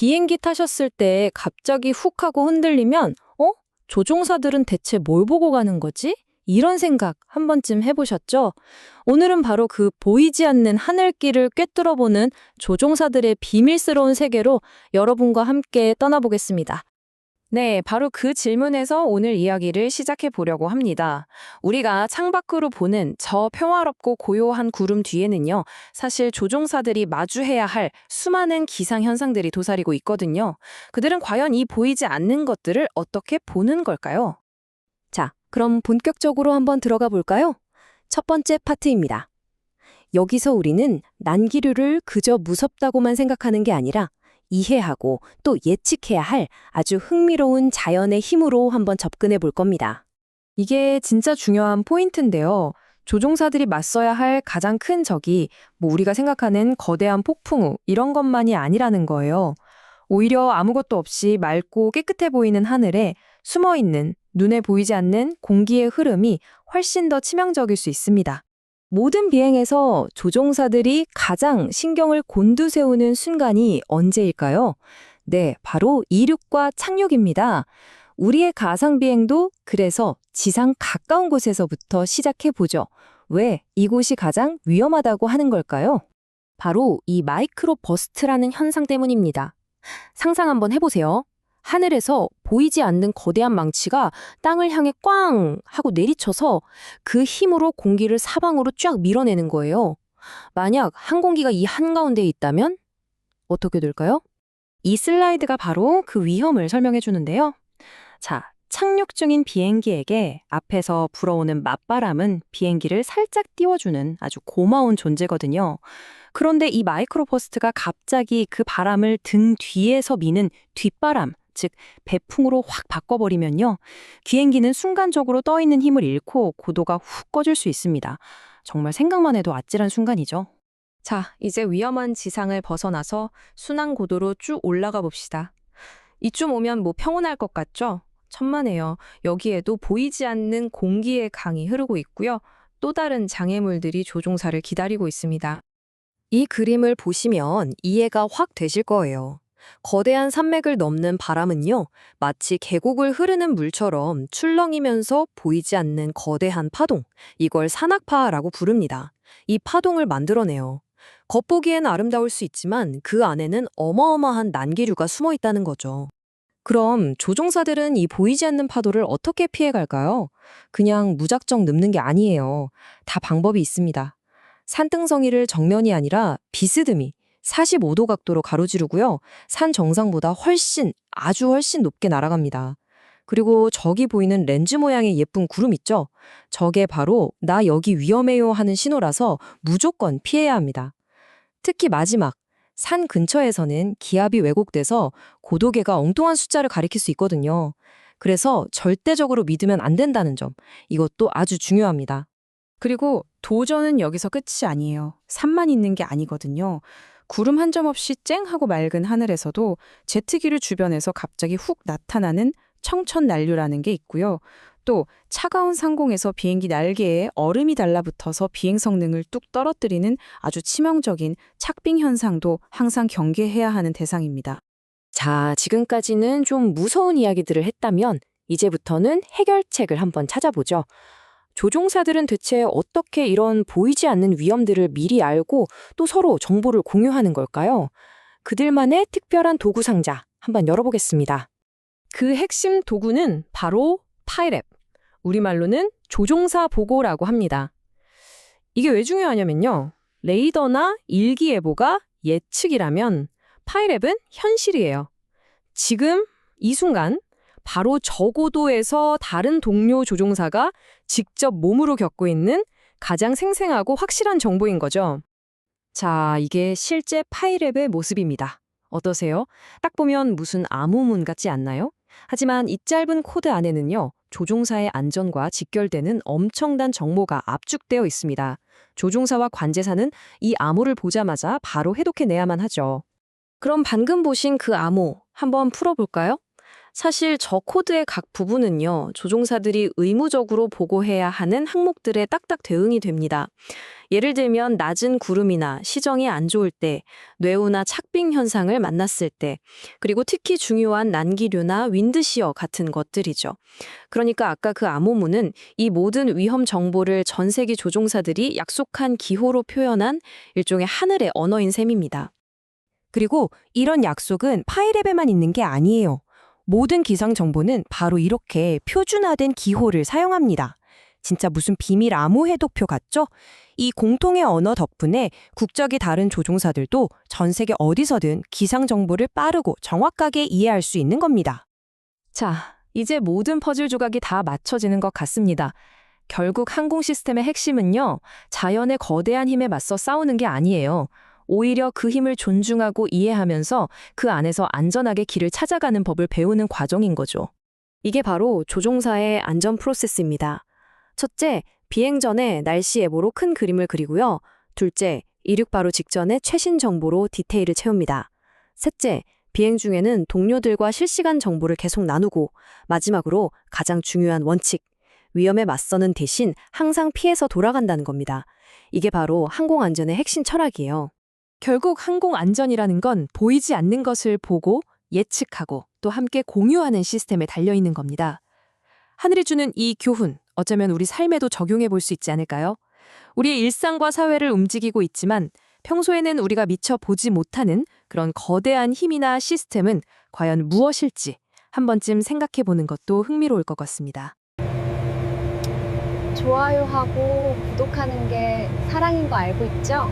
비행기 타셨을 때 갑자기 훅 하고 흔들리면, 조종사들은 대체 뭘 보고 가는 거지? 이런 생각 한 번쯤 해보셨죠? 오늘은 바로 그 보이지 않는 하늘길을 꿰뚫어보는 조종사들의 비밀스러운 세계로 여러분과 함께 떠나보겠습니다. 네, 바로 그 질문에서 오늘 이야기를 시작해 보려고 합니다. 우리가 창밖으로 보는 저 평화롭고 고요한 구름 뒤에는요, 사실 조종사들이 마주해야 할 수많은 기상 현상들이 도사리고 있거든요. 그들은 과연 이 보이지 않는 것들을 어떻게 보는 걸까요? 자, 그럼 본격적으로 한번 들어가 볼까요? 첫 번째 파트입니다. 여기서 우리는 난기류를 그저 무섭다고만 생각하는 게 아니라 이해하고 또 예측해야 할 아주 흥미로운 자연의 힘으로 한번 접근해 볼 겁니다. 이게 진짜 중요한 포인트인데요. 조종사들이 맞서야 할 가장 큰 적이 우리가 생각하는 거대한 폭풍우 이런 것만이 아니라는 거예요. 오히려 아무것도 없이 맑고 깨끗해 보이는 하늘에 숨어있는 눈에 보이지 않는 공기의 흐름이 훨씬 더 치명적일 수 있습니다. 모든 비행에서 조종사들이 가장 신경을 곤두세우는 순간이 언제일까요? 네, 바로 이륙과 착륙입니다. 우리의 가상 비행도 그래서 지상 가까운 곳에서부터 시작해 보죠. 왜 이곳이 가장 위험하다고 하는 걸까요? 바로 이 마이크로 버스트라는 현상 때문입니다. 상상 한번 해보세요. 하늘에서 보이지 않는 거대한 망치가 땅을 향해 꽝 하고 내리쳐서 그 힘으로 공기를 사방으로 쫙 밀어내는 거예요. 만약 항공기가 이 한가운데에 있다면 어떻게 될까요? 이 슬라이드가 바로 그 위험을 설명해 주는데요. 자, 착륙 중인 비행기에게 앞에서 불어오는 맞바람은 비행기를 살짝 띄워주는 아주 고마운 존재거든요. 그런데 이 마이크로버스트가 갑자기 그 바람을 등 뒤에서 미는 뒷바람, 즉 배풍으로 확 바꿔버리면요. 비행기는 순간적으로 떠있는 힘을 잃고 고도가 훅 꺼질 수 있습니다. 정말 생각만 해도 아찔한 순간이죠. 자, 이제 위험한 지상을 벗어나서 순항 고도로 쭉 올라가 봅시다. 이쯤 오면 평온할 것 같죠? 천만에요. 여기에도 보이지 않는 공기의 강이 흐르고 있고요. 또 다른 장애물들이 조종사를 기다리고 있습니다. 이 그림을 보시면 이해가 확 되실 거예요. 거대한 산맥을 넘는 바람은요, 마치 계곡을 흐르는 물처럼 출렁이면서 보이지 않는 거대한 파동, 이걸 산악파라고 부릅니다. 이 파동을 만들어내요. 겉보기엔 아름다울 수 있지만 그 안에는 어마어마한 난기류가 숨어 있다는 거죠. 그럼 조종사들은 이 보이지 않는 파도를 어떻게 피해갈까요? 그냥 무작정 눕는 게 아니에요. 다 방법이 있습니다. 산등성이를 정면이 아니라 비스듬히 45도 각도로 가로지르고요. 산 정상보다 아주 훨씬 높게 날아갑니다. 그리고 저기 보이는 렌즈 모양의 예쁜 구름 있죠? 저게 바로 나 여기 위험해요 하는 신호라서 무조건 피해야 합니다. 특히 마지막, 산 근처에서는 기압이 왜곡돼서 고도계가 엉뚱한 숫자를 가리킬 수 있거든요. 그래서 절대적으로 믿으면 안 된다는 점, 이것도 아주 중요합니다. 그리고 도전은 여기서 끝이 아니에요. 산만 있는 게 아니거든요. 구름 한 점 없이 쨍하고 맑은 하늘에서도 제트기를 주변에서 갑자기 훅 나타나는 청천난류라는 게 있고요. 또 차가운 상공에서 비행기 날개에 얼음이 달라붙어서 비행 성능을 뚝 떨어뜨리는 아주 치명적인 착빙 현상도 항상 경계해야 하는 대상입니다. 자, 지금까지는 좀 무서운 이야기들을 했다면 이제부터는 해결책을 한번 찾아보죠. 조종사들은 대체 어떻게 이런 보이지 않는 위험들을 미리 알고 또 서로 정보를 공유하는 걸까요? 그들만의 특별한 도구 상자 한번 열어보겠습니다. 그 핵심 도구는 바로 파이랩, 우리말로는 조종사 보고라고 합니다. 이게 왜 중요하냐면요. 레이더나 일기예보가 예측이라면 파이랩은 현실이에요. 지금 이 순간 바로 저고도에서 다른 동료 조종사가 직접 몸으로 겪고 있는 가장 생생하고 확실한 정보인 거죠. 자, 이게 실제 파이랩의 모습입니다. 어떠세요? 딱 보면 무슨 암호문 같지 않나요? 하지만 이 짧은 코드 안에는요, 조종사의 안전과 직결되는 엄청난 정보가 압축되어 있습니다. 조종사와 관제사는 이 암호를 보자마자 바로 해독해내야만 하죠. 그럼 방금 보신 그 암호 한번 풀어볼까요? 사실 저 코드의 각 부분은요, 조종사들이 의무적으로 보고해야 하는 항목들에 딱딱 대응이 됩니다. 예를 들면 낮은 구름이나 시정이 안 좋을 때, 뇌우나 착빙 현상을 만났을 때, 그리고 특히 중요한 난기류나 윈드시어 같은 것들이죠. 그러니까 아까 그 암호문은 이 모든 위험 정보를 전 세계 조종사들이 약속한 기호로 표현한 일종의 하늘의 언어인 셈입니다. 그리고 이런 약속은 파이랩에만 있는 게 아니에요. 모든 기상 정보는 바로 이렇게 표준화된 기호를 사용합니다. 진짜 무슨 비밀 암호 해독표 같죠? 이 공통의 언어 덕분에 국적이 다른 조종사들도 전 세계 어디서든 기상 정보를 빠르고 정확하게 이해할 수 있는 겁니다. 자, 이제 모든 퍼즐 조각이 다 맞춰지는 것 같습니다. 결국 항공 시스템의 핵심은요, 자연의 거대한 힘에 맞서 싸우는 게 아니에요. 오히려 그 힘을 존중하고 이해하면서 그 안에서 안전하게 길을 찾아가는 법을 배우는 과정인 거죠. 이게 바로 조종사의 안전 프로세스입니다. 첫째, 비행 전에 날씨 예보로 큰 그림을 그리고요. 둘째, 이륙 바로 직전에 최신 정보로 디테일을 채웁니다. 셋째, 비행 중에는 동료들과 실시간 정보를 계속 나누고, 마지막으로 가장 중요한 원칙, 위험에 맞서는 대신 항상 피해서 돌아간다는 겁니다. 이게 바로 항공안전의 핵심 철학이에요. 결국 항공 안전이라는 건 보이지 않는 것을 보고 예측하고 또 함께 공유하는 시스템에 달려 있는 겁니다. 하늘이 주는 이 교훈, 어쩌면 우리 삶에도 적용해 볼 수 있지 않을까요? 우리의 일상과 사회를 움직이고 있지만 평소에는 우리가 미처 보지 못하는 그런 거대한 힘이나 시스템은 과연 무엇일지 한 번쯤 생각해 보는 것도 흥미로울 것 같습니다. 좋아요하고 구독하는 게 사랑인 거 알고 있죠?